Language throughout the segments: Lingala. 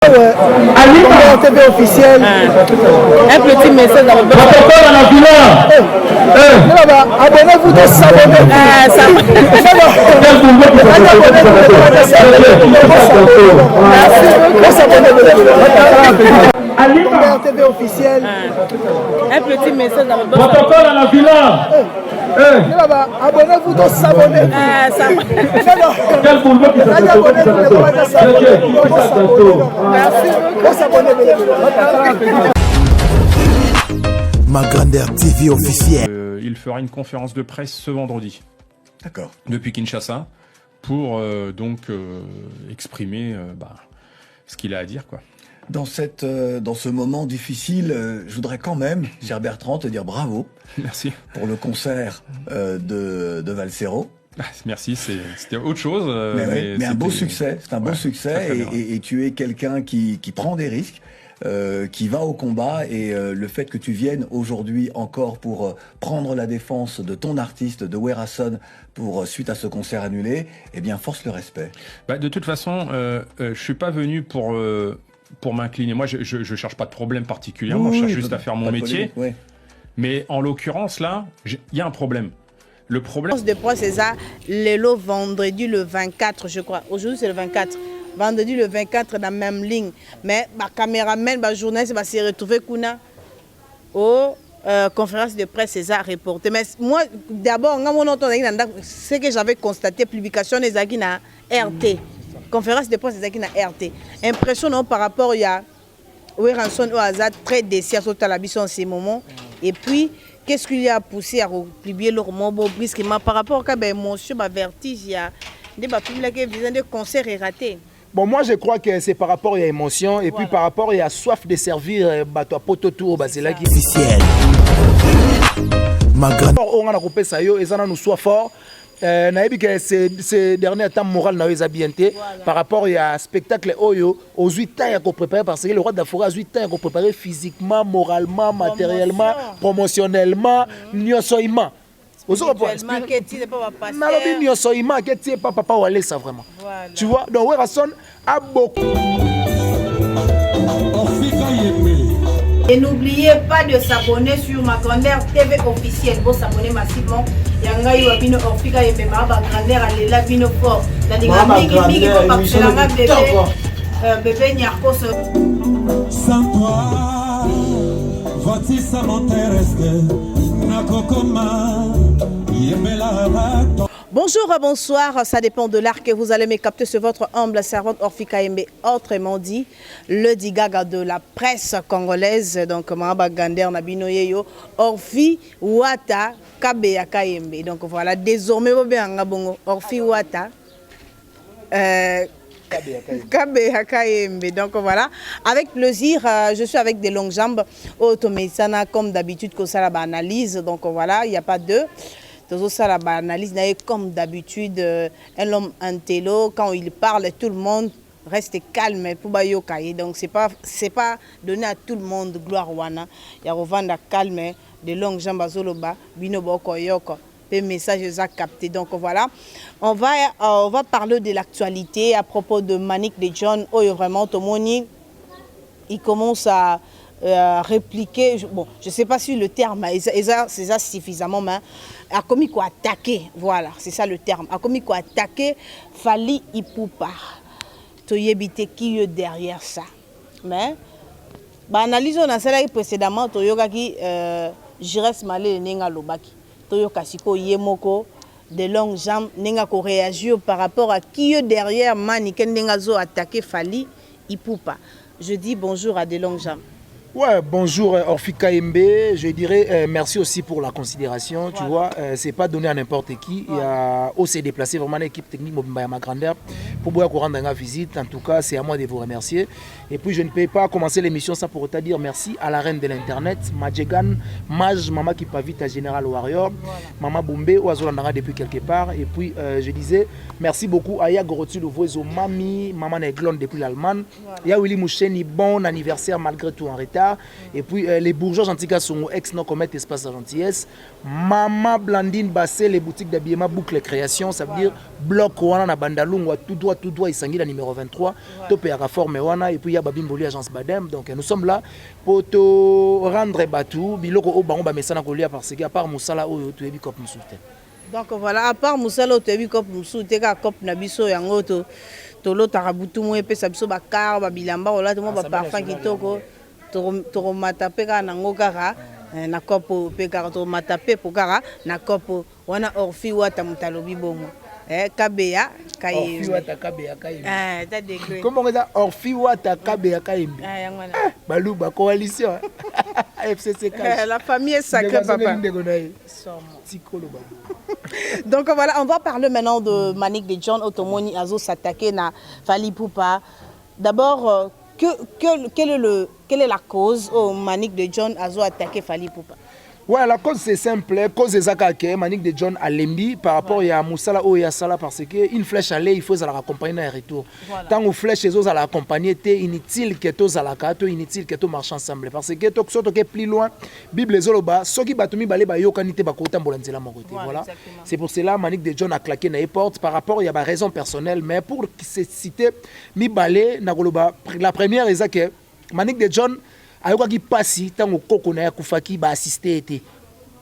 Ouais. TV officiel. Un petit message dans le abonnez-vous de s'abonner. TV officiel. Un petit message dans le protocole à la villa. Abonnez-vous de s'abonner. Ma grandeur TV officielle. Il fera une conférence de presse ce vendredi. D'accord. Depuis Kinshasa pour exprimer ce qu'il a à dire, quoi. Dans ce moment difficile, je voudrais quand même, cher Bertrand, te dire bravo. Merci. Pour le concert de Valsero. Merci, c'était autre chose. Mais un beau succès, c'est un beau succès très, très et tu es quelqu'un qui prend des risques, qui va au combat et le fait que tu viennes aujourd'hui encore pour prendre la défense de ton artiste, de Werason, suite à ce concert annulé, eh bien force le respect. De toute façon, je suis pas venu pour m'incliner. Moi, je cherche pas de problème particulièrement, je cherche juste à faire mon métier. Oui. Mais en l'occurrence, là, il y a un problème. Le problème... de presse, c'est ça, l'élo vendredi le 24, je crois. Aujourd'hui, c'est le 24. Vendredi le 24, dans la même ligne. Mais ma caméraman, ma journaliste va se retrouver aux conférences de presse, c'est ça, reporté. Mais moi, d'abord, ce que j'avais constaté, publication des Agina RT. Conférence de presse des Agina RT. Impression par rapport à Werason au hasard, très déçu à en ces moments. Et puis, qu'est-ce qu'il y a poussé à publier le roman brusquement par rapport à l'émotion, à vertige, il y a des concerts ratés. Bon, moi je crois que c'est par rapport à l'émotion et puis par rapport à la soif de servir bateau poto tour, c'est là qui officiel. Ma grande. On a coupé ça yo et ça nous soit fort. Naïbi que ces derniers temps moral n'a pas bien été par rapport à spectacle oyo aux 8 ans qu'on prépare parce que le roi d'Afrique a 8 ans qu'on préparer physiquement, moralement, matériellement, promotionnellement, nyosoïma. Vraiment. Tu vois, donc Werason a beaucoup. Et n'oubliez pas de s'abonner sur ma grandeur TV officielle. Vous s'abonner massivement. Yanga iwa bino Orfika yebe ma grandeur alela bino fort. La dynamique mingi ko bakselanga bébé nyarko se. Sans toi, voici ça m'intéresse. Nakokoma yebela. Bonjour, bonsoir, ça dépend de l'art que vous allez me capter sur votre humble servante Orfika Yembe, autrement dit, le digaga de la presse congolaise, donc Mahaba Gander Nabinoyeyo, Orfi Wata Kabeya Kayembe. Donc voilà, désormais, Orfi Wata Kabeya Kayembe. Donc voilà, avec plaisir, je suis avec des longues jambes, Automesana, comme d'habitude, que ça la analyse, donc voilà, il n'y a pas de... Ça, la analyse, comme d'habitude, un homme intello, quand il parle, tout le monde reste calme pour Bayokaye. Donc, c'est pas donné à tout le monde gloire wana. Il y a revendre calme, de longues jambes à Zoloba, Binobo Koyoko, les messages à capter. Donc, voilà. On va parler de l'actualité à propos de Manic de John. Oh, vraiment, Tomoni, il commence à répliquer. Bon, je ne sais pas si le terme, c'est ça suffisamment, mais a commis quoi attaquer, voilà, c'est ça le terme. A commis quoi attaquer, Fally Ipupa. Tu y habite qui est derrière ça. Mais, analysons dans celle-là précédemment, tu y a qui Jires Malé Nenga Lobaki. Tu y a Kasiko Yemoko, de longues jambes, Nenga ko réagir par rapport à qui est derrière Maniken Nenga Zo attaquer Fally Ipupa. Je dis bonjour à de longues jambes. Ouais, bonjour Orfika Yembe, je dirais merci aussi pour la considération, tu vois, c'est pas donné à n'importe qui, il y a aussi déplacé vraiment l'équipe technique Mobimba ma grandeur pour pouvoir rendre une visite, en tout cas c'est à moi de vous remercier. Et puis je ne peux pas commencer l'émission sans pour autant dire merci à la reine de l'internet, Madjegan, Maj, maman qui pas vite à Général Warrior, maman Bombé, Oazolanda depuis quelque part, et puis je disais merci beaucoup à Yagoroti Louvoiso, Mami, maman Neglon depuis l'Allemagne, il y a Willy Moucheni, bon anniversaire malgré tout en retard. tard. Et puis les bourgeois gentils sont ex non commettre espace de gentillesse. Mama Blandine Bassé, les boutiques d'habillement Boucle Création, ça veut dire bloc wana na Bandalungwa tout droit il s'engage la numéro 23. Topé à reforme wana et puis il y a Babimboli agence Badem. Donc nous sommes là pour te rendre batou biloko o bango ba mesana ko lia parce que à part musala o to ebi kop musute. Donc voilà, à part musala o to ebi kop musute ka kop na biso yango to lo tarabutu mo epesa biso bakar ba bilamba ola to mo ba parfum kitoko to matape ka nango kaka na kopo pe ka to matape po kaka na kopo wana orfi wata mutalobi bongo. Kabeya Kayembe. Orfi wata Kabeya Kayembe. T'as décrit. Comment on dit Orfi wata Kabeya Kayembe? Balou ba coalition. FCC. La famille est sacrée, papa. Donc voilà, on va parler maintenant de Manick de John Otomoni Azo s'attaquer na Fally Poupa. D'abord, quelle est la cause au Manick de John Azo attaquer Fally Poupa? Ouais, la cause c'est simple, cause des Akake, Manick de John à Lembi par rapport à Moussala ou à Sala parce que une flèche allait, il faut la accompagner dans le retour. Tant que flèche les autres à l'accompagner, c'est inutile que tous à la carte, inutile que tous marchent ensemble parce que tout ce qui est plus loin, Bible les Zoloba, ceux qui battent mi balé ba yo kanité ba kota mbolanzela mon côté. Voilà. C'est pour cela Manick de John a claqué dans les portes par rapport il y a des raisons personnelles mais pour citer mi balé na goloba la première est que Manick de John ayoka ki pasi tango koko na ya kufaki ba assister été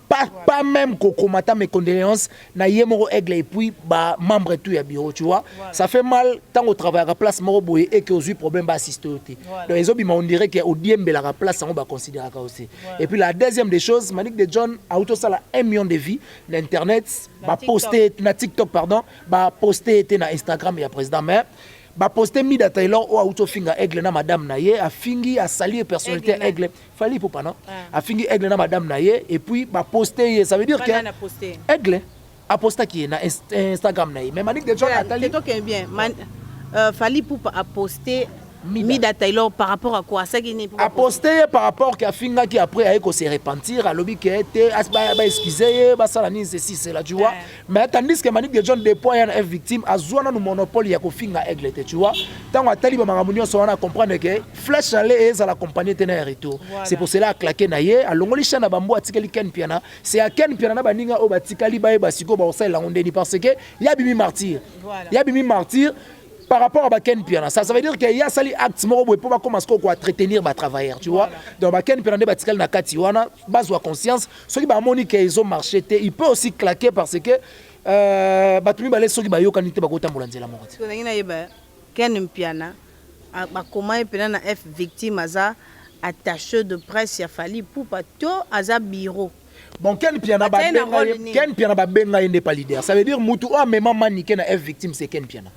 pas même koko mata mes condoléances na yemoro aigle et puis ba membre tout ya bureau tu vois ça fait mal tango travailler à place moro boye et que aux problème ba assister été donc les autres on dirait que au diembe la place on va considérer ça aussi et puis la deuxième des choses Manick de John a auto ça la 1 million de vues l'internet ba poster na TikTok pardon ba poster été na Instagram ya président mais ba poster Mida Taylor ou auto finga aigle na madame naye a fingi a saluer personnalité aigle Fally Poupa non a fingi aigle na madame naye et puis ba poster ça veut dire que aigle a poster qui na Instagram naye mais Manick de John a tali c'est bien Fally Poupa a posté Mida Taylor par rapport à quoi ça qui n'est pas a posté par rapport qu'à finga qui après a se repentir à lobby qui était ba excuser ba ça la ni ceci c'est là tu vois mais tandis que Manick de John dépôt ya une victime a zwana no monopole ya ko finga aigle tu vois tant on a tali ba mangamunyo so on a comprendre que flèche aller et à l'accompagner tenir retour c'est pour cela a claqué na ye a longoli chana bambo atikeli Ken Piana c'est à Ken Piana na baninga o batikali ba basiko ba osala ondeni parce que ya bimi martyr ya bimi martyr par rapport à Ken Piana, ça veut dire qu'il y a sali acte moro pour commencer à entretenir les travailleurs, tu vois. Donc Ken Piana batikal na kati wana base de conscience, ceux qui ba monique ils ont marché, il peut aussi claquer parce que batumi balé ceux qui ba yo kanité ba kota mbolanzela moko. Ken Piana ba comment Piana na F victime aza attaché de presse ya Fally Poupa to aza bureau. Bon Ken Piana ba benga inde pas leader. Ça veut dire mutu o même manique na F victime c'est Ken Piana.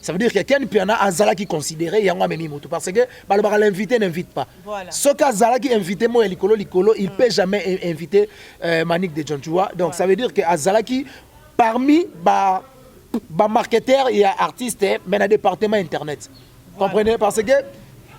Ça veut dire que Ken Piana Azala qui considérait Yango Memi Moto parce que l'invité n'invite pas. Ce qu'Azala qui invite moi Likolo, il peut jamais inviter Manick de John, tu vois. Donc ça veut dire que Azala qui parmi ba marketeur et artiste mais dans département internet. Comprenez parce que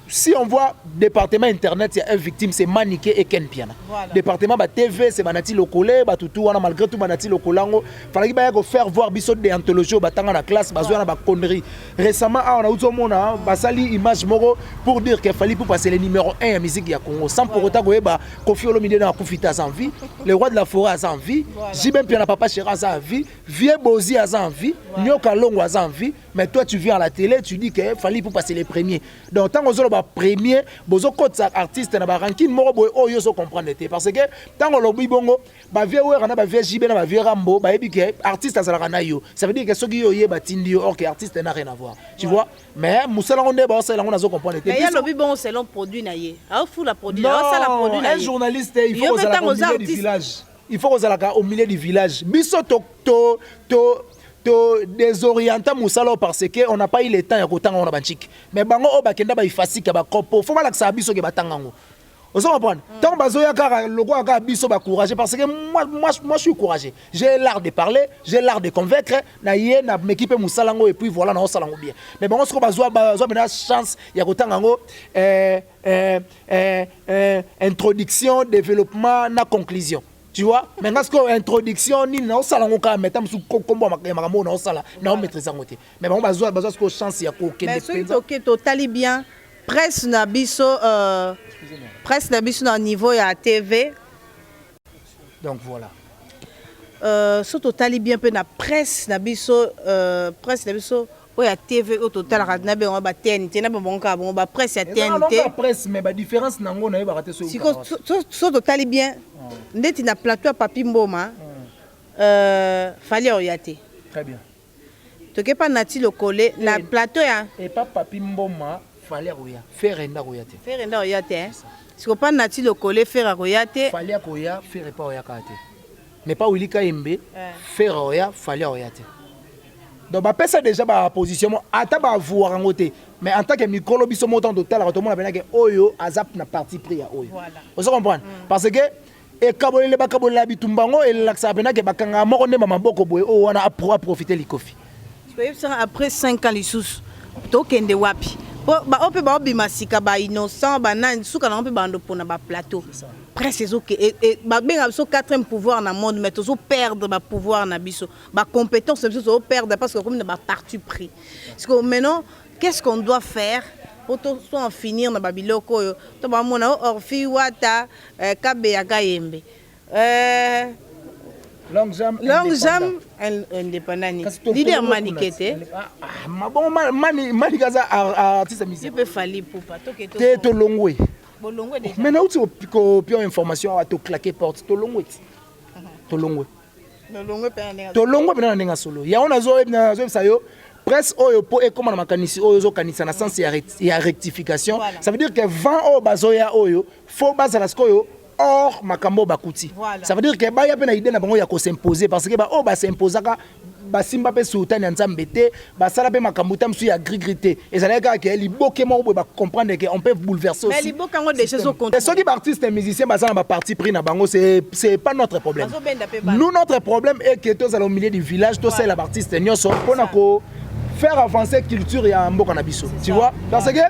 si on voit département internet, il y a une victime, c'est Manick et Ken Piana. Département TV, c'est Banati Lokole, Batutu, malgré tout Banati Lokolango. Il fallait qu'il faire voir bisous des anthologies, batanga la classe, bazoua na connerie. Récemment, on a eu tout le monde, basali image moro pour dire qu'il fallait pour passer le numéro 1 à musique ya Congo. Sans pour autant que Kofi Olomide na Koufita sans vie, le roi de la forêt a sans vie, Jibem Piana Papa Chéra sans vie, Vieux Bozi a sans vie, Nyoka Longo a sans vie. Mais toi tu viens à la télé, tu dis qu'il fallait pour passer les premiers. Donc tant que premier bozo kota artiste na ba ranking moro boy o yo so comprendre té parce que tango lobi bongo ba vie wera na ba vie jibe na ba vie rambo ba ebi ke artiste azala na yo ça veut dire que soki yo ye ba tindi yo or que artiste n'a rien à voir tu vois mais musala onde ba osala ngo na zo comprendre té mais ya lobi bongo selon produit na ye a fou la produit ça la produit na ye un journaliste il faut aux au milieu du village il faut aux au milieu du village biso to désorientant Moussalo parce que on n'a pas eu le temps ya kotanga on a banchik mais bango o bakenda ba ifasika ba kopo faut malak sa biso ke batangango on comprend tant bazoya kara logo aka biso ba courage parce que moi je suis courageux j'ai l'art de parler j'ai l'art de convaincre na yé na m'équipe Moussalango et puis voilà na osalango bien mais bango soko bazoa bena chance ya kotangango introduction développement na conclusion. Tu vois, mais parce que l'introduction, ni na osala ngoka mettre musu kombo makambo na osala na on maîtriser ngote. Mais bon bazo chance ya ko kende. Mais ce qui est totalement bien presse na biso presse na biso na niveau ya TV. Donc voilà. So totali bien peu na presse na biso oya TV au total na be on ba TNT na bon ka bon ba presse ya TNT. Non presse mais ba différence nango na ba raté so. So totali bien. Ndeti na plateau Papi Mboma. Fallait orienter. Très bien. Toke pas nati le collé na plateau ya. Et pas Papi Mboma fallait roya. Faire enda royate. Faire enda royate. Si ko pas nati le collé faire royate. Fallait roya faire pas roya kate. Mais pas Willy Kaimbe faire roya fallait royate. Donc bah pesa déjà ba position ata ba voir en côté mais en tant que micro biso montant total tout le monde a bien que oyo azap na parti pris à oyo. Voilà. Vous comprenez parce que et kabolele ba kabola bitumbango et l'axa bena ke bakanga moko ne maboko boy o wana a profiter likofi. Après 5 ans les sous to kende wapi. Ba ope ba obima sika ba innocent ba na suka na ope ba ndo pona ba plateau. Presque c'est ok et ba benga so quatrième pouvoir na monde mais to perdre ba pouvoir na biso ba compétence so perdre parce que comme ba parti pris. Parce que maintenant qu'est-ce qu'on doit faire pour soit en finir na babiloko yo to ba mona orfi wata kabe ya kayembe long jam indépendant leader manikete ma bon mani kaza artiste musicien peut fallir pour pas to longwe bolongwe déjà mais na uti ko pio information à to claquer porte to longwe pena ndinga solo ya ona zo sayo presse oyo po et comme na makanisi oyo zo kanisa na sens ya rectification ça veut dire que 20 o bazoya oyo faut bazala skoyo or makambo bakuti ça veut dire que ba ya pena idée na bango ya ko s'imposer parce que ba o ba s'imposaka ba simba pe sultan ya nzambe te ba sala pe makambo tam su ya grigrité et ça n'est que liboke mo ba comprendre que on peut bouleverser aussi mais liboke ngo déjà so contre ceux qui artistes et musiciens ba ça na parti pris na bango c'est pas notre problème nous notre problème est que tous au milieu du village tous c'est la artiste nyonso pona ko faire avancer culture ya mboka na biso tu vois parce que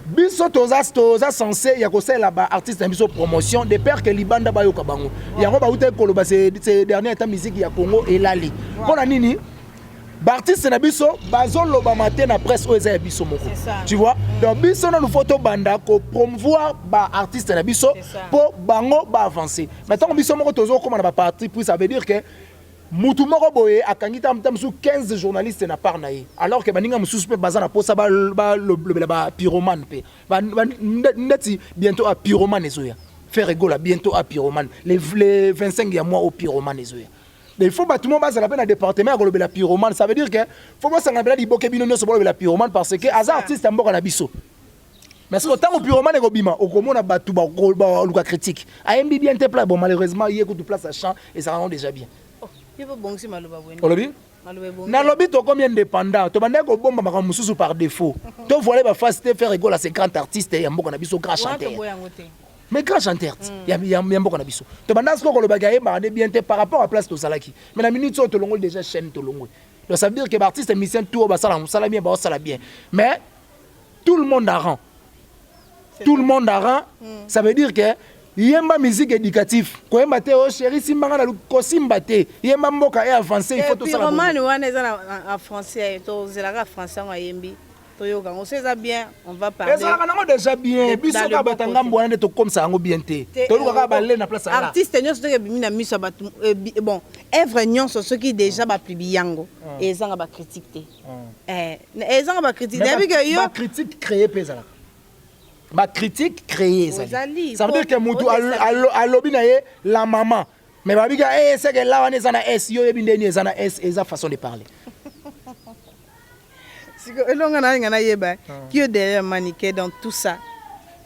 biso toza censé ya ko sala ba artiste biso promotion de père que libanda ba yoka bango yango ba uta ko ba ces derniers temps musique ya Congo et lali pona nini ba artiste na biso bazolo ba matin na presse o eza biso moko tu vois donc biso na nous photo banda ko promouvoir ba artiste na biso pour bango ba avancer maintenant biso moko tozo comme na ba parti puis ça veut dire que mutu moko boye akangi tam sous 15 journalistes na part na ye alors que baninga mususu pe bazana posa ba pyromane pe ndeti bientôt à pyromane ezoya faire rigola bientôt à pyromane les 25 ya mois au pyromane ezoya il faut tout le monde bazala pe na département ko la pyromane ça veut dire que faut pas sangabela di boke bino so la pyromane parce que az artiste mboka na biso mais ce que tant au pyromane ko bima okomona batu ba luka critique ayembi bien te plat bon malheureusement il y a que tout place à champ et ça rend déjà bien. Na lobby to combien indépendant to bande ko bomba makambo mususu par défaut to voler ba face te faire rigolo à ces grands artistes ya mboka na biso grand chanteur mais grand chanteur ya mboka na biso to bande ko ko lo bagaye ba bien te par rapport à place to salaki mais la minute to longo déjà chaîne to longo donc ça veut dire que les artistes musiciens tout ba sala bien ba sala bien mais tout le monde a rang ça veut dire que yemba musique éducative ko yemba te o chéri simbanga na ko simba te yemba mboka et avancer il faut tout ça romane wana eza en français to zelaka français wa yembi to yoka on sait ça bien on va parler ça na déjà bien biso ka batanga mbwana to comme ça ngo bien te to luka ba le na place là artiste nyonso to bimi na miso batu bon œuvre nyonso ceux qui déjà ba publiango et ezanga ba critique te ezanga ba critique depuis que yo ba critique créer pezala ma critique créée ça veut dire que mutu a lobby na la maman mais babiga c'est que là on est dans S yo yebi ndeni ezana S eza façon de parler siko elonga na ngana yeba qui est derrière Maniké dans tout ça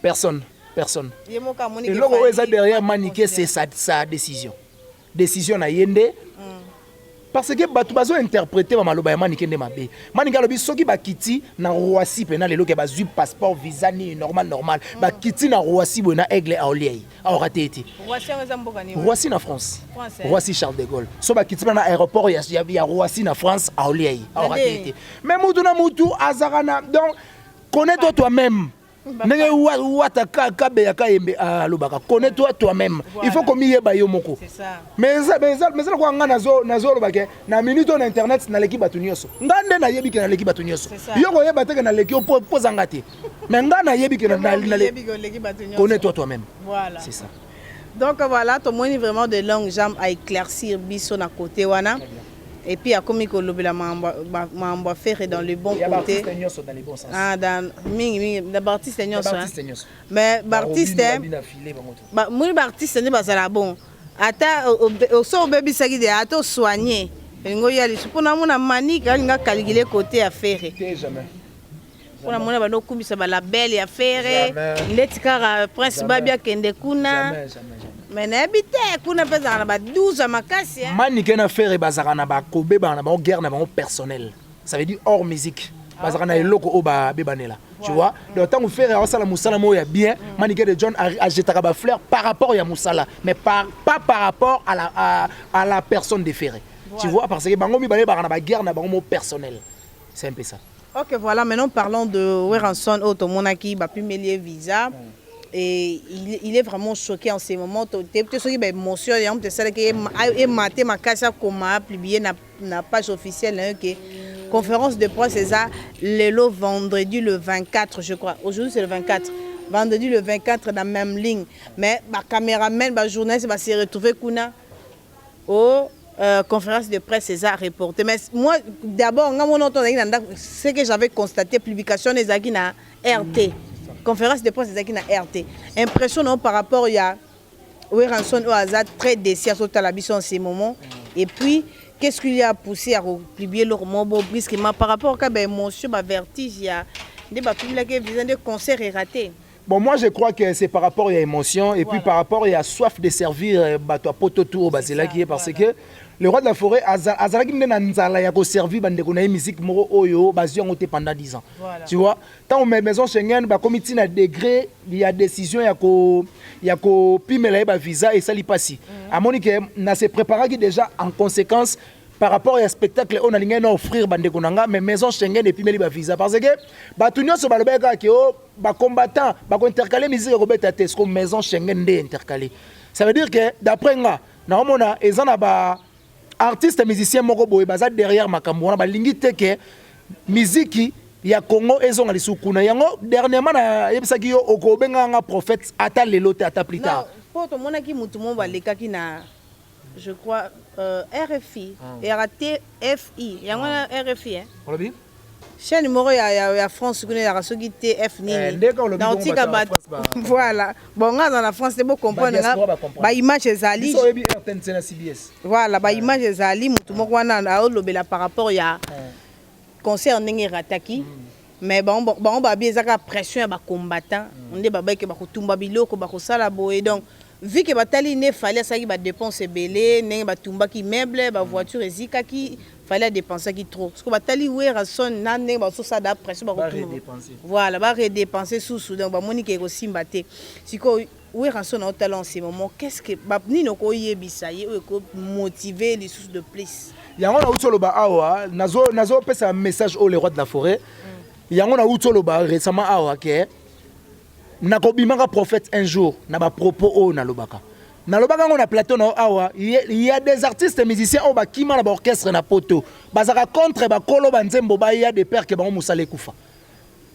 personne et logo eza derrière Maniké c'est sa décision na yende parce que batu bazo interpréter ba maloba ya Maniké nde mabe Maniké lobi soki ba kiti na Roissy pena lelo ke bazui passeport visa ni normal ba kiti na Roissy bona aigle a oliei a raté été Roissy na France Roissy Charles de Gaulle so ba kiti na aéroport ya Roissy na France a oliei a raté été mais mutu na mutu azarana donc connais-toi toi-même Nenge wata kabe ya kayembe alobaka. Connais-toi toi-même. Il faut qu'on y ait moko. C'est ça. Mais ça quoi nga nazo lobake na minute on internet na leki batu nyonso. Ngande na yebi ke na leki batu nyonso. Yo ko yeba te ke na leki opozanga te. Mais nga na yebi ke na leki. Connais-toi toi-même. Voilà. C'est ça. Donc voilà, ton moyen vraiment de longue jambe à éclaircir biso na côté wana. Et puis à comme que lobela mamba faire dans le bon côté. Dans les bons sens. Ah dans d'artiste nyonso. Mais artiste moi artiste ne bazala bon. Ata au so baby saki de ato soigner. Ngo yali supona mona manika nga calculer côté affaire. Jamais. Pona mona bano kumbisa ba label ya faire. Letikara prince babia kende kuna. Jamais. Mais n'habite kuna pesa na ba 12 makasi. Manike na faire bazaka na ba kobe ba na ba guerre na ba personnel. Ça veut dire hors musique. Bazaka na eloko o ba bebanela. Tu vois? Donc tant que faire ça la musala mo ya bien, Manike de John a jeté ba fleur par rapport ya musala, mais pas par rapport à la personne de Ferré. Tu vois parce que bango mi ba na ba guerre na ba mo personnel. C'est un peu ça. Ok, voilà, maintenant parlons de Weranson Otomonaki, bah, publié visa. Et il est vraiment choqué en ces moments. Tu es choqué par l'émotion. Tu sais que maté ma casse comme a publié na page officielle que conférence de presse c'est ça le vendredi le 24 je crois. Aujourd'hui c'est le 24. Vendredi le 24 dans la même ligne. Mais ma caméraman, ma journaliste va se retrouver kuna au conférence de presse c'est ça reporté. Mais moi d'abord ce que j'avais constaté publication des Zaki na RT. Conférence de presse des na RT. Impressionnant par rapport à Weranson au hasard très déçu à Sotalabis en ces moments. Et puis, qu'est-ce qu'il y a poussé à publier leur mot brusquement par rapport à l'émotion, à vertige, il y a des concerts ratés. Bon, moi je crois que c'est par rapport à l'émotion et puis par rapport à la soif de servir bateau poto tour parce que le roi de la forêt azalaki ndena nzala ya ko servir bande ko na musique moko oyo bazio ngote pendant 10 ans. Tu vois, tant au maison Schengen ba comité na degré il y a décision ya ko pimela ba visa et ça li passi. A Monique na se préparaki déjà en conséquence par rapport au spectacle on a l'ingénieur offrir bande konanga mais maison Schengen et pimeli ba visa parce que ba tunyo so ba lobeka ke o ba combattant ba ko intercaler musique ko beta test comme maison Schengen de intercaler. Ça veut dire que d'après nga na omona ezana ba artiste musicien moko boye baza derrière makambo wana balingi te ke musique ya Congo ezonga lisukuna yango dernièrement na yebisaki yo okobenga nga prophète ata lelo te ata plus tard. Po to monaki mutu mo balekaki na je crois RFI et RTFI yango na RFI hein. Olobi? Chaîne numéro ya France kuna ya soki TF nini. Dans tika ba voilà. Bon nga dans la France c'est beau comprendre ba image ezali. Voilà, ba image ezali mutu moko wana na olobela par rapport ya concert ndenge rataki. Mais bon ba biezaka pression ya ba combattant, onde ba ke ba kutumba biloko ba kosala boye donc vu que batali ne fallait ça qui ba dépenser belé, ndenge ba tumba ki meuble, ba voiture ezika ki fallait dépenser qui trop parce que batali Weranson nane ba so ça da pression ba dépenser voilà ba redépenser sous donc ba monique ko simbate siko Weranson au talent en ce moment qu'est-ce que ba nino ko yebisa ye ko motiver les sous de plus yango na utolo ba awa nazo pesa message au les rois de la forêt yango na utolo ba récemment awa ke na ko bimanga prophète un jour na ba propos o na lobaka. Na lobaka on a plateau na awa il y a des artistes musiciens au bakima na ba orchestre na poto bazaka contre ba kolo ba nzembo ba ya des pères que ba musale kufa.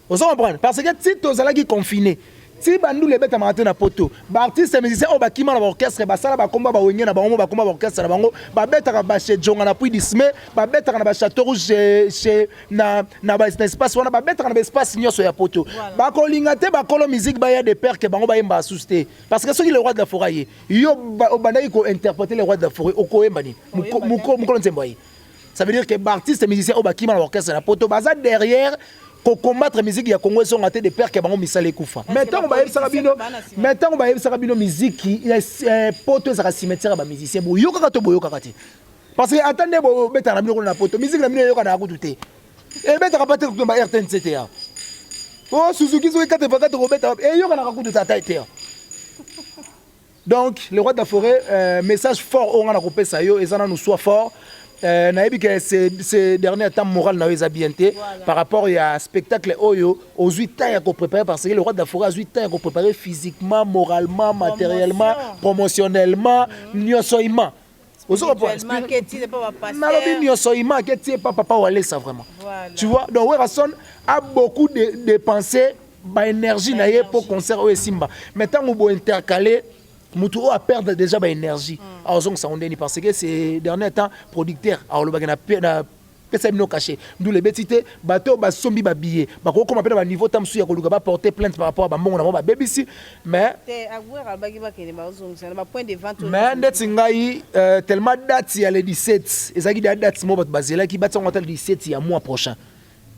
Vous comprenez parce que si tozala ki confiné si bandu le beta matin na poto ba artiste musicien au bakima na ba orchestre ba sala ba komba ba wenye na bango ba komba ba orchestre na bango ba beta ka ba chez Jonga na puis disme ba beta na ba château rouge chez na ba espace wana ba beta na ba espace nyoso ya poto ba ko lingate ba kolo musique ba ya des pères que bango ba yemba asuste parce que ceux le roi de la forêt yo bandai ko interpréter le roi de la forêt oko embani muko nzembo yi ça veut dire que ba artiste musicien au bakima na orchestre na poto baza derrière pour combattre musique ya Congo sont ratés des pères qui bango misale kufa maintenant on va yebisa bino musique poto za cimetière ba musicien bo yoka to boyoka kati parce que attendez bo beta na bino na poto musique na bino yoka na kutu te e beta ka pate ko ba RTNCTA oh Suzuki zo 4x4 ko beta e yoka na kutu ta taite donc le roi de la forêt message fort on a coupé ça yo et ça nous soit fort nayebi que ces derniers temps moral na eza bien té par rapport à spectacle oyo aux 8 ans ya ko préparer parce que le roi de la forêt a 8 ans ya ko préparer physiquement, moralement, matériellement, promotionnellement, nyosoima. Nalobi nyosoima que tu pas papa Wale ça vraiment. Tu vois donc Werason a beaucoup de dépensé ba énergie na ye pour concert oyo Simba. Maintenant on va intercaler Moutou a perdu déjà ba énergie. Alors ça on dit parce que ces derniers temps producteur alors le bagana pesa bino caché. D'où les bêtités bateau ba sombi ba billet. Ba ko comme appelle ba niveau tam suya ko luka ba porter plainte par rapport à ba mbongo na ba baby si mais mais ndeti ngai tellement date ya le 17 ezaki date mo ba bazela ki batsa ngotal 17 ya mois prochain.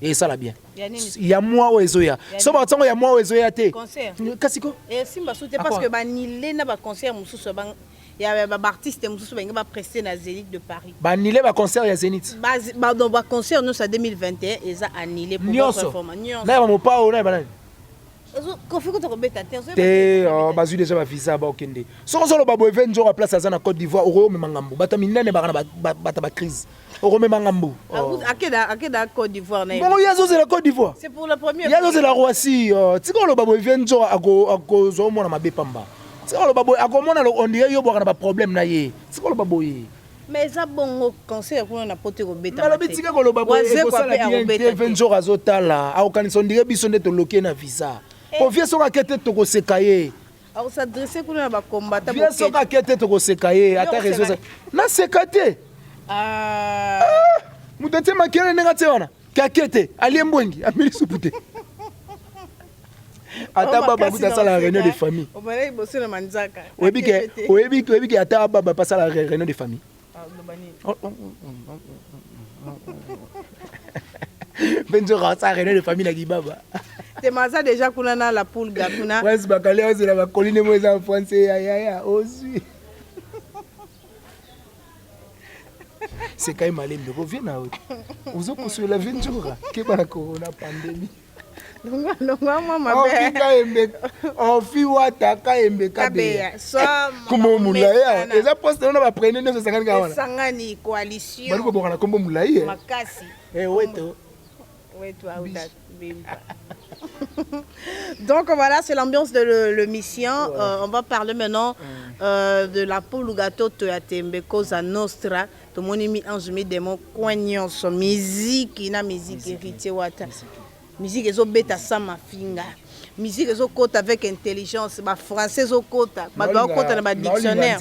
Et ça là bien. Il y a moi au Ezoya. So ba tango ya moi au Ezoya te. Concert. Kasiko? Et Simba soute parce que ba nilé na ba concert mususu ba il y a ba artiste mususu ba prester na Zénith de Paris. Ba nilé ba concert ya Zénith. Ba dans ba concert nous ça 2021 et ça annulé pour votre information. Na ba mo pa o na ba. Confiko to robeta te. Te bazu déjà ba visa ba okende. So solo ba bo event jour à place à Côte d'Ivoire o me mangambo. Bata minene ba kana ba crise. Au Mangambo. À Côte d'Ivoire. Bon, il y a la Côte d'Ivoire. C'est pour le premier. Il y a la Roissy. Tu vois le babo vient à cause au monde à ma bépamba. Tu vois le babo à comment on dirait qu'il y a un problème na yé. Tu vois le babo yé. Mais ça bon conseil qu'on a porté au bêta. Mais le petit gars le babo est ça la bien 20 jours à Zotala. À aucun son dirait bisonne de loquer na visa. Confier son raquette to ko sekaye. Alors s'adresser pour na combattant. Viens son raquette to ko sekaye. À ta raison. Na sekate. Mutete makele nenga tsewana kakete aliembwengi amili supute ata baba buta la réunion de famille obale bosse na manzaka oyebi ke ata baba passa la réunion de famille benzo rasa réunion de famille na kibaba te maza déjà kuna na la poule gakuna wes bakale wes la bakoline mo en français ya ozui. C'est quand même allé me revenir là. Vous avez construit la 20 jours qui est la corona pandémie. Non, maman, on fit wata kaembe kabe. Comment moulaya? Les apôtres on va prendre 950 gawana. Sangani coalition. Bali ko bokana kombo moulaya. Makasi. Weto. Weto auda bimba. Donc voilà, c'est l'ambiance de l'émission. On va parler maintenant de la poule gâteau Toyatembe Cosa Nostra. Tout le monde mis en jumi des mots coignons son musique, ina musique héritier wata. Musique est au bêta sans ma finga. Musique est au côte avec intelligence. Bah français au côte. Bah doit côte dans ma dictionnaire.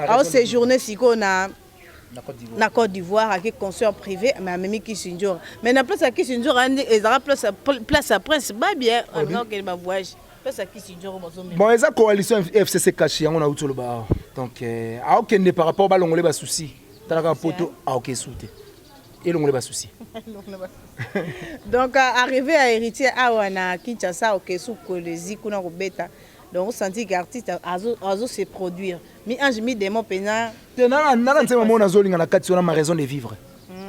Alors ces journées si qu'on a na Côte d'Ivoire avec concert privé mais à même qui s'injure. Mais na place à qui s'injure et ça place à prince bah bien alors qu'elle va voyage. Place à qui s'injure bon esa coalition FCC caché on a outo le ba. Donc a aucun par rapport ba longolé ba souci. Talaka poto a aucun souci. Et longolé ba souci. Donc arrivé à héritier à wana Kinshasa OK sous Kolezi kuna robeta. Donc on sentit qu'artiste azo se produire. Mi ange mi démon pena. Nana nsema mona zolinga na kati on a ma raison de vivre.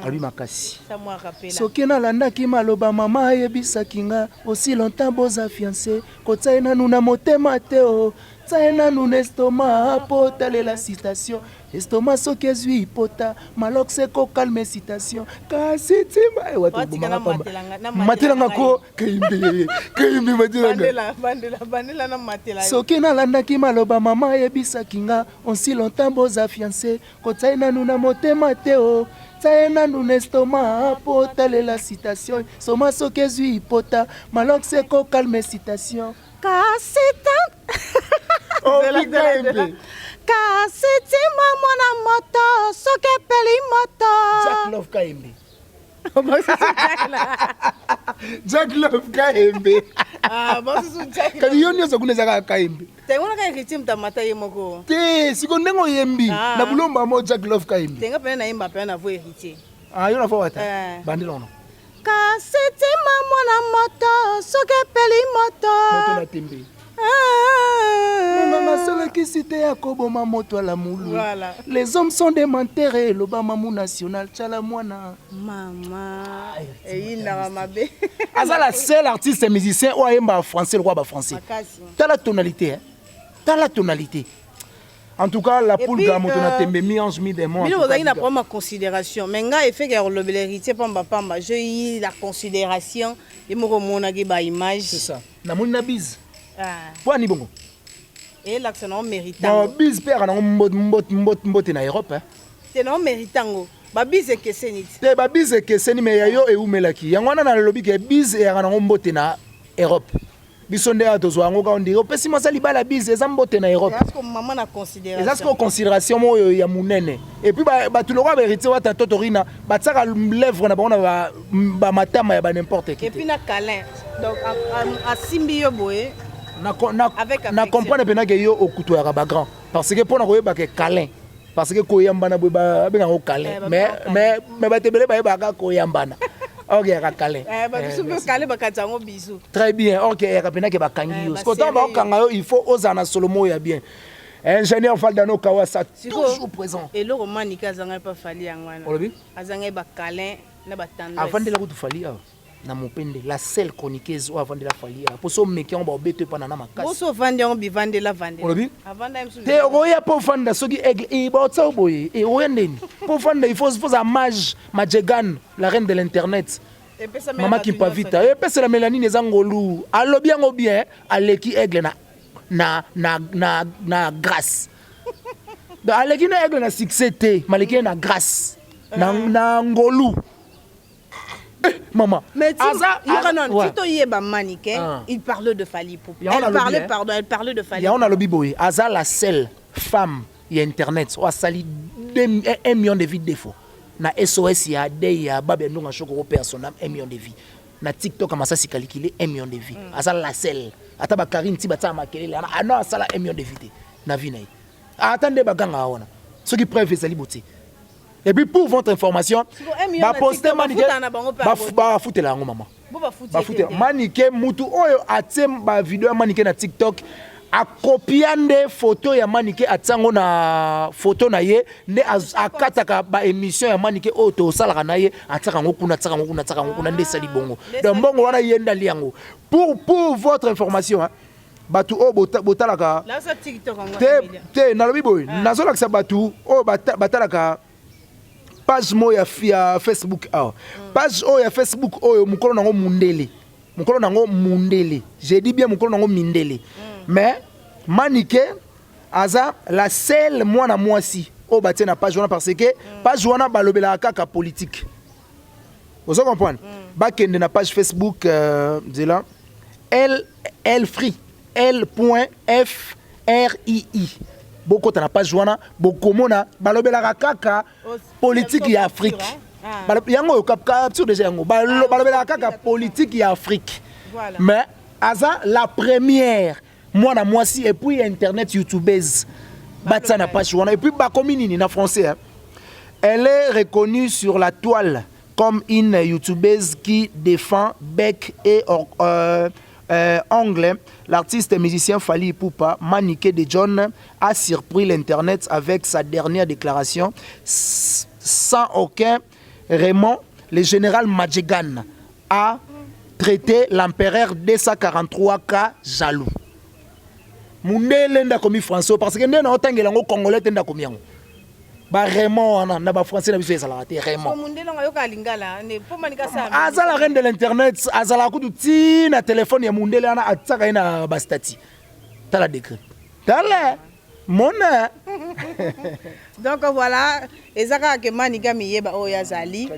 À lui makasi. Ça moi rappelle. Sokena landa ki maloba mama yebisa kinga aussi longtemps boza fiancé kotsaina nuna motema teo tsaina nuna estomac potale la citation estomac soki ezwi ipota malok seko calme citation kasi timba watu bomaka pamba matelanga ko kayimbi bandela na matela soki nalandaki maloba mama yebisa kinga aussi longtemps boza fiancé kotsaina nuna motema teo tsaina nuna estomac potale la citation soma soki ezwi ipota malok seko calme citation kasi Kasiti mwana moto soke peli moto Jack Love Kaembe Jack Love Kaembe bon c'est Jack Kali yoni zo kuneza Kaembe te wona ka ritim tamata yemoko te siko ndengo yembi na bulomba mo Jack Love Kaembe tenga pena na imba pena vo héritier yona fo wata bandilono Kasiti mwana moto soke peli moto moto na tembe voilà. Les hommes sont des menteurs et l'Obamamou national Tchalamouana. Maman. Et il n'a pas bé. Asa la seule artiste musicien ou aimba français le roi français. T'as la tonalité hein. T'as la tonalité. En tout cas, la poule puis, gamoto na tembe mi ange mi démon. Mais vous avez une première considération. Mais nga effet que le l'héritier pamba pamba, j'ai eu la considération et me remonter ba image. C'est ça. Na moni na bise. Ah. Pour ni bongo. Et là c'est non méritant. Bon, bise père na mbot na Europe hein. C'est non méritant. Ba bise que c'est nit. Te ba bise que c'est ni me yayo e umelaki. Yango na lobi ke bise e na mbot na Europe. Bisonde a tozwa ngo ka on dit opesi masali bala bise eza mbote na Europe. Est-ce que maman na considération? Est-ce que considération mo ya munene et puis ba tout le roi héritier wa totorina ba tsaka lèvre na ba matama ya ba n'importe qui. Et puis na câlin. Donc à simbi yo boye na comprendre pena que yo okuto ya ba grand parce que pour na koyeba ke câlin parce que koyamba boye ba benga ko câlin mais ba tebele ba ka koyamba. Ok, câlin. Très bien. Ok, il faut oser Solomo ya bien. Ingénieur Valdano Kawasa toujours présent. Et le roman Nika Zanga pas falli en wana. Olobi? Azanga ba câlin na ba tendresse. Avant de la route falli na mopende la seule chroniqueuse ou avant de la falli pour so meki on ba obete pa na makasi. Boso vande on bi vande la vande. Olobi? Avant da msu. Te oya po vanda soki aigle e ba otsa boye e oyendeni. Po vanda il faut sa mage Majegan la reine de l'internet. Maman qui pas vite et puis c'est la mélanine ezangolu alobi yango bien aleki aigle na grâce aleki na aigle na succès te maleki na grâce na ngolu maman mais Tito yeba mannequin il parle de Fally Ipupa elle parlait de Fally. Ya on a lobi boy aza la seule femme y internet ou a sali 1 million de vies défauts. Na SOS ya day ya babe ndonga shoko personnel 1 million de vies. Na TikTok amasa si calculer 1 million de vies. Asa la selle. Ata ba Karine ti batama makelele ana no asala 1 million de vies na vie na yi. Attendez baganga aona. Ce qui preuve c'est liberté. Et puis pour votre information, ba poster manike ba foutela ngo maman. Ba foutela manike mutu oyo atem ba vidéo manike na TikTok. A copiande photo ya manike atsango na photo na ye ne akataka ba émission ya manike oto salaka na ye atsaka ngokuna nde sali bongo donc bongo wana yenda liango pour votre information hein batu o botalaka là ça TikTok te na lobi boy nazola sa batu o batalaka page mo ya Facebook page o ya Facebook oyo mukolo nango mundele j'ai dit bien mukolo nango mindele. Mais Manike aza la seule mwana mwasi au baté na page wana parce que page wana balobela kaka politique. Vous comprenez? Ba kende na page Facebook là L free L.FRII. Boko ta na page wana bokomona balobela kaka politique ya Afrique. Yango capture déjà yango balobela kaka politique ya Afrique. Mais aza la première moi na moi si et puis internet youtubeuse batsa na page wana et puis ba communini na français hein. Elle est reconnue sur la toile comme une youtubeuse qui défend bec et anglais. L'artiste et musicien Fally Ipupa Maniké de John a surpris l'internet avec sa dernière déclaration sans aucun Raymond le général Majegan a traité l'empereur 243K jaloux. Mundele nda komi français parce que ndena otangela ngo congolais tenda komi yango. Ba Raymond na ba français na biso ezala te Raymond. Mundele ngayoka lingala ne po manika sa. Azala reine de l'internet azala kutu ti na téléphone ya Mundele ana atsaka ina ba stati. Tala décret. Tala mona. Donc voilà, ezaka ke manika miyeba o yazali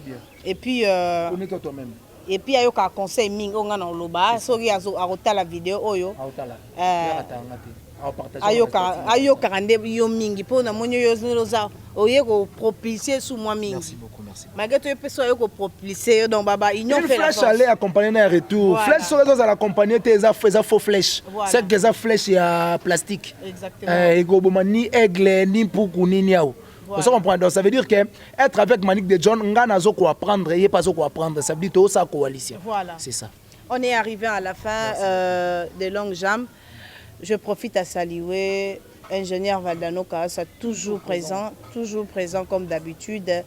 et puis connais-toi toi-même. Et puis ayoka conseil mingi onga na loba soki akota la vidéo oyo ayoka rande yo mingi po na monyo yo zoza oye ko propulser sous moi mingi. Merci beaucoup, merci. Malgré tout peso ayoko propulser donc baba union fait la force. Flash aller accompagner na retour. Voilà. Flèche sur les accompagner tes affaires faux flèche. C'est que ça flèche ya plastique. Exactement. Ego boma ni aigle ni poukou ni niao. Voilà. Vous comprenez? Donc ça veut dire que être avec Manick de John, on a quoi apprendre, il n'y a pas quoi apprendre. Ça veut dire tout ça coalition. Voilà. C'est ça. On est arrivé à la fin de Longues Jambes. Je profite à saluer ingénieur Valdano Kawasa, toujours présent comme d'habitude.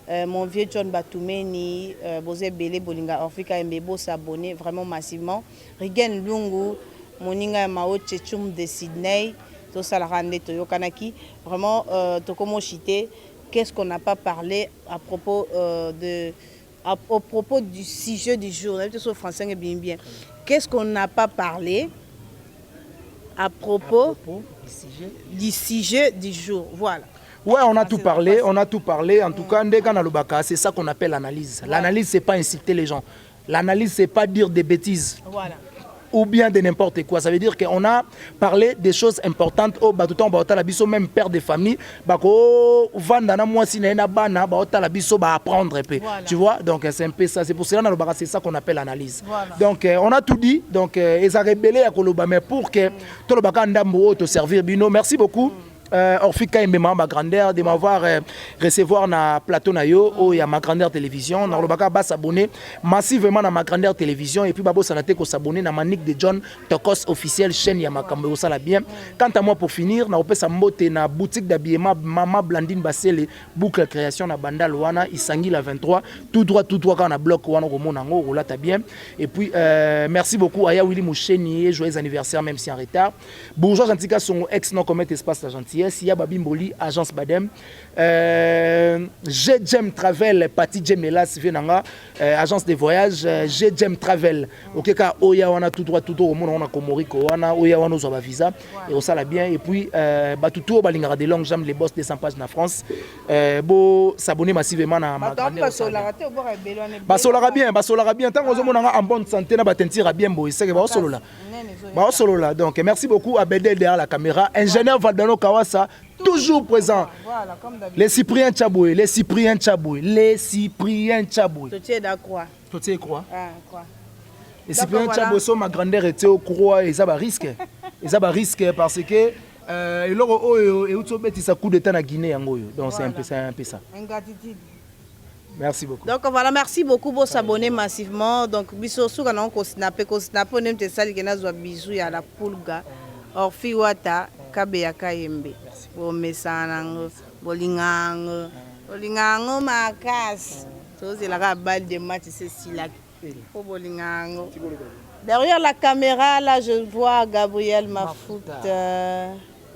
Mon vieux John Batoumeni, Bosé Bélé, Bolinga, Africa Mbebo s'abonner vraiment massivement. Rigen Lungu, Moninga Mao Tchetchoum de Sydney. tosalaka nde toyokanaki vraiment tokomo chité. Qu'est-ce qu'on n'a pas parlé à propos au propos du sujet du jour. Sur français est bien bien. Qu'est-ce qu'on n'a pas parlé à propos du sujet du jour. Voilà. Ouais, on a tout parlé, on a tout parlé. En tout cas, c'est ça qu'on appelle l'analyse. L'analyse, c'est pas insulter les gens. L'analyse, c'est pas dire des bêtises. Voilà. Ou bien de n'importe quoi. Ça veut dire qu'on a parlé des choses importantes. Oh, bah, tout le temps, même père de famille, bah, vandana moi si na bana, bah, bah, apprendre un peu. Voilà. Tu vois, donc c'est un peu ça. C'est pour cela que c'est ça qu'on appelle l'analyse. Voilà. Donc on a tout dit. Donc ils ont rébellé à Koloba, mais pour que tout le monde te servir. Bino, merci beaucoup. Orfika et ma grandeur de m'avoir recevoir na plateau na yo où il y a ma grandeur télévision na lobaka ba s'abonner massivement na ma grandeur télévision et puis babo sanate ko s'abonner na Manique de John Tokos officiel chaîne ya makambo ça la bien. Quant à moi pour finir na opesa mbote na boutique d'habillement Mama Blandine Basele boucle création na Bandal wana Isangi la 23 tout droit quand na bloc wana ko monango rola ta bien et puis merci beaucoup Aya Willy Moucheni joyeux anniversaire même si en retard. Bourgeois Antika son ex non commet espace la gentillesse. Sia Babimboli, agence Badem. Jem Travel, Pati Jemelas, Venanga, agence de voyage. Jem Travel. Ok, car Oya wana tout droit, au monde, on a Komoriko, wana Oya wana on a visa. Et on ça la bien. Et puis, Batuto, Balingara des longues jambes, les boss des 100 pages na France. Beau s'abonner massivement à ma grande. Basolara bien. Tant qu'on a en bonne santé, na batentira bien, beau. C'est que bah solo là. Bah solo là. Donc, merci beaucoup à Bedel derrière la caméra. Ingénieur Valdano Kawasa. Toujours présent. Voilà, comme d'habitude. Les Cypriens Tchaboué. Tu es d'accord. Tu es quoi? Ah, quoi. Les Cypriens Tchaboué sont ma grandeur était au croix et ça va risquer. Parce que et l'euro et où tu ça coup de temps à Guinée en donc c'est un peu ça. Ingratitude. Merci beaucoup. Donc voilà, merci beaucoup pour s'abonner massivement. Donc biso sou kana ko snapper on aime te sali kena zo bisou ya la pulga. Orfi wata kabe yakayembe. Bo mesanango, bolingango makas. So c'est la balle de match c'est si la bolingango. Derrière la caméra là je vois Gabriel Mafout.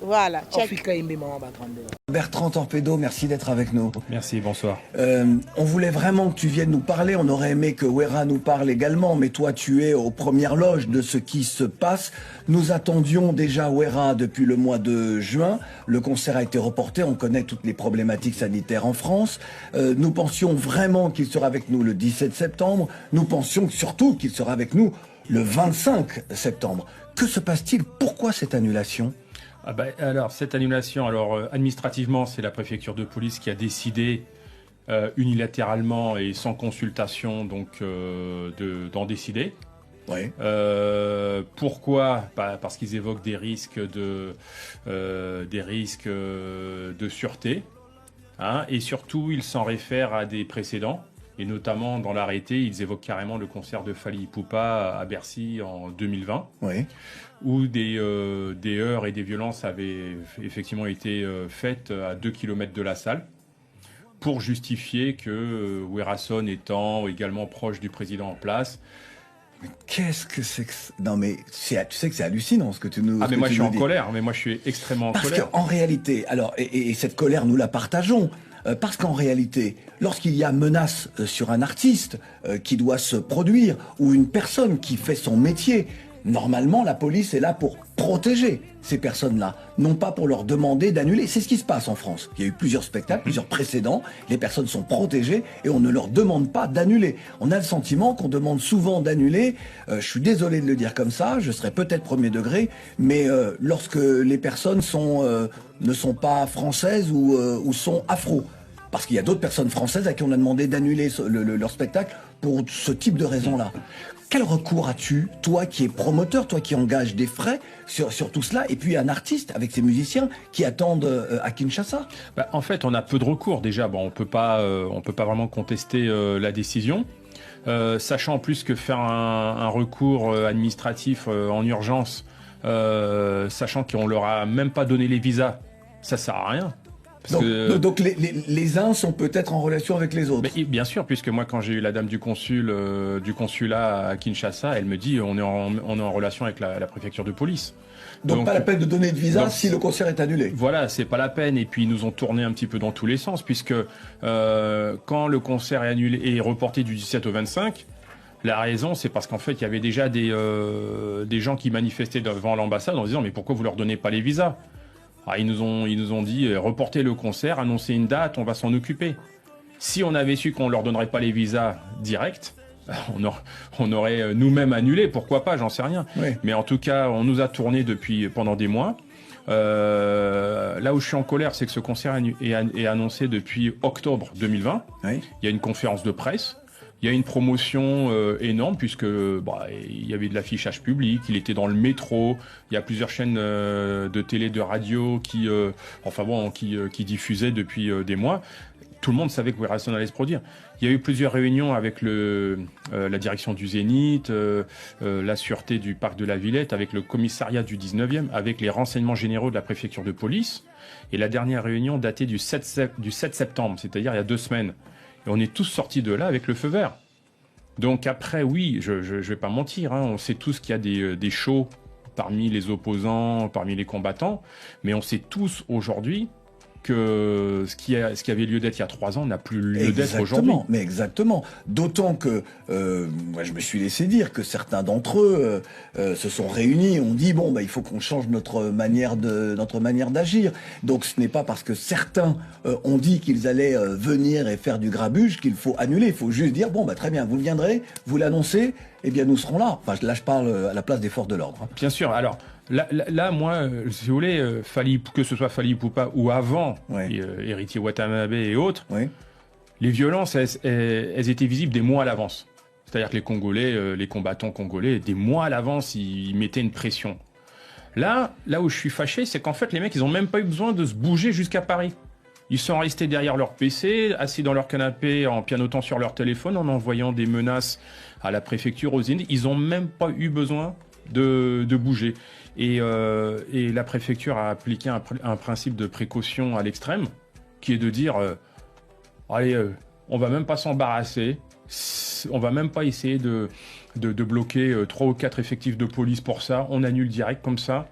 Voilà, check. Bertrand Torpedo, merci d'être avec nous. Merci, bonsoir. On voulait vraiment que tu viennes nous parler. On aurait aimé que Wera nous parle également, mais toi, tu es aux premières loges de ce qui se passe. Nous attendions déjà Wera depuis le mois de juin. Le concert a été reporté. On connaît toutes les problématiques sanitaires en France. Nous pensions vraiment qu'il sera avec nous le 17 septembre. Nous pensions surtout qu'il sera avec nous le 25 septembre. Que se passe-t-il? Pourquoi cette annulation? Alors, cette annulation, administrativement, c'est la préfecture de police qui a décidé unilatéralement et sans consultation d'en décider. Oui. Pourquoi? Parce qu'ils évoquent des risques de sûreté, hein, et surtout ils s'en réfèrent à des précédents. Et notamment, dans l'arrêté, ils évoquent carrément le concert de Fally Ipupa à Bercy en 2020, oui, où des heurts et des violences avaient effectivement été faites à 2 km de la salle, pour justifier que Werason étant également proche du président en place. Mais qu'est-ce que c'est que... Non mais tu sais que c'est hallucinant ce que tu nous dis. Mais moi je suis en colère, mais moi je suis extrêmement en colère. Parce qu'en réalité, alors, et cette colère nous la partageons, parce qu'en réalité, lorsqu'il y a menace sur un artiste qui doit se produire, ou une personne qui fait son métier, normalement la police est là pour protéger ces personnes-là, non pas pour leur demander d'annuler. C'est ce qui se passe en France. Il y a eu plusieurs spectacles, plusieurs précédents, les personnes sont protégées et on ne leur demande pas d'annuler. On a le sentiment qu'on demande souvent d'annuler, je suis désolé de le dire comme ça, je serai peut-être premier degré, mais lorsque les personnes ne sont pas françaises ou sont afro. Parce qu'il y a d'autres personnes françaises à qui on a demandé d'annuler leur spectacle pour ce type de raison-là. Quel recours as-tu, toi qui es promoteur, toi qui engages des frais sur tout cela, et puis un artiste avec ses musiciens qui attendent à Kinshasa? En fait, on a peu de recours déjà. Bon, on peut pas vraiment contester la décision. Sachant en plus que faire un recours administratif en urgence, sachant qu'on leur a même pas donné les visas, ça sert à rien. Donc les uns sont peut-être en relation avec les autres. Mais, bien sûr, puisque moi, quand j'ai eu la dame du consulat à Kinshasa, elle me dit on est en relation avec la préfecture de police. Donc pas la peine de donner de visa si le concert est annulé. Voilà, c'est pas la peine. Et puis ils nous ont tourné un petit peu dans tous les sens, puisque quand le concert est annulé et reporté du 17 au 25, la raison, c'est parce qu'en fait, il y avait déjà des gens qui manifestaient devant l'ambassade en disant mais pourquoi vous leur donnez pas les visas? Ils nous ont dit reportez le concert, annoncez une date, on va s'en occuper. Si on avait su qu'on leur donnerait pas les visas directs, on aurait nous-mêmes annulé, pourquoi pas, j'en sais rien. Oui. Mais en tout cas, on nous a tourné pendant des mois. Là où je suis en colère, c'est que ce concert est annoncé depuis octobre 2020. Oui. Il y a une conférence de presse. Il y a une promotion énorme puisque il y avait de l'affichage public, il était dans le métro, il y a plusieurs chaînes de télé, de radio qui diffusaient depuis des mois. Tout le monde savait que Werason allait se produire. Il y a eu plusieurs réunions avec la direction du Zénith, la sûreté du parc de la Villette, avec le commissariat du 19e, avec les renseignements généraux de la préfecture de police. Et la dernière réunion datait du 7 septembre, c'est-à-dire il y a 2 semaines. Et on est tous sortis de là avec le feu vert. Donc après, oui, je vais pas mentir, on sait tous qu'il y a des shows parmi les opposants, parmi les combattants, mais on sait tous aujourd'hui que ce qui avait lieu d'être il y a 3 ans n'a plus lieu d'être aujourd'hui. Mais exactement. D'autant que moi je me suis laissé dire que certains d'entre eux se sont réunis, ont dit bon il faut qu'on change notre manière d'agir. Donc ce n'est pas parce que certains ont dit qu'ils allaient venir et faire du grabuge qu'il faut annuler. Il faut juste dire bon très bien, vous viendrez, vous l'annoncez, eh bien nous serons là. Enfin là je parle à la place des forces de l'ordre. Bien sûr. Alors Là, moi, si vous voulez, que ce soit Fally Ipupa ou avant, Héritier Watanabe et autres, les violences, elles étaient visibles des mois à l'avance. C'est-à-dire que les Congolais, les combattants congolais, des mois à l'avance, ils mettaient une pression. Là où je suis fâché, c'est qu'en fait, les mecs, ils ont même pas eu besoin de se bouger jusqu'à Paris. Ils sont restés derrière leur PC, assis dans leur canapé, en pianotant sur leur téléphone, en envoyant des menaces à la préfecture, aux Indes. Ils ont même pas eu besoin de bouger. Et la préfecture a appliqué un principe de précaution à l'extrême, qui est de dire allez, on va même pas s'embarrasser, on va même pas essayer de bloquer 3 ou 4 effectifs de police pour ça, on annule direct comme ça.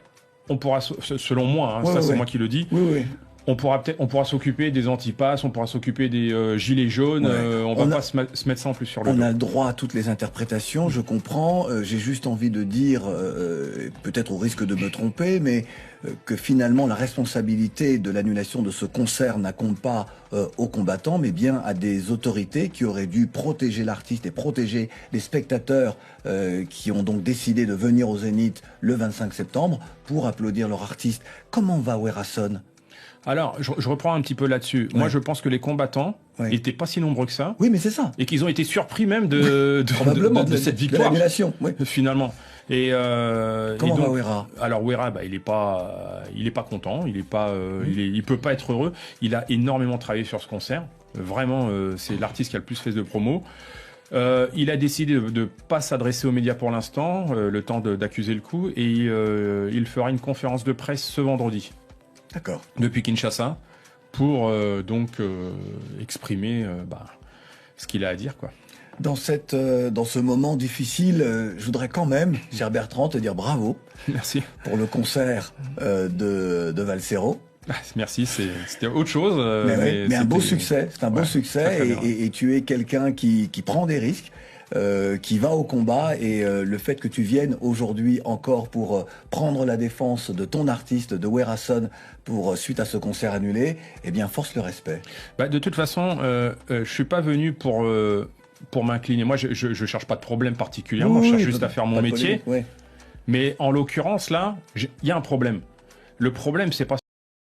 On pourra, selon moi, c'est moi qui le dis. On pourra s'occuper des antipasses, on pourra s'occuper des gilets jaunes, on va pas se mettre ça en plus sur le dos. On a le droit à toutes les interprétations, je comprends. J'ai juste envie de dire, peut-être au risque de me tromper, mais que finalement la responsabilité de l'annulation de ce concert n'incombe pas aux combattants, mais bien à des autorités qui auraient dû protéger l'artiste et protéger les spectateurs qui ont donc décidé de venir au Zénith le 25 septembre pour applaudir leur artiste. Comment va Werason ? Alors, je reprends un petit peu là-dessus. Moi, je pense que les combattants n'étaient pas si nombreux que ça. Oui, mais c'est ça. Et qu'ils ont été surpris même de cette victoire. De l'annulation, finalement. Comment va Wera ? Alors Wera, il est pas content. Il peut pas être heureux. Il a énormément travaillé sur ce concert. Vraiment, c'est l'artiste qui a le plus fait de promo. Il a décidé de pas s'adresser aux médias pour l'instant, le temps d'accuser le coup, et il fera une conférence de presse ce vendredi. D'accord. Depuis Kinshasa, pour exprimer ce qu'il a à dire, quoi. Dans ce moment difficile, je voudrais quand même, cher Bertrand, te dire bravo. Merci. Pour le concert de Valsero. Merci, c'était autre chose. Mais un beau succès, c'est un beau succès, et tu es quelqu'un qui prend des risques. Qui va au combat, et le fait que tu viennes aujourd'hui encore pour prendre la défense de ton artiste, de Werason, suite à ce concert annulé, eh bien force le respect. De toute façon, je suis pas venu pour m'incliner. Moi, je cherche pas de problème particulièrement, je cherche juste à faire mon métier. Mais en l'occurrence là, il y a un problème. Le problème, c'est pas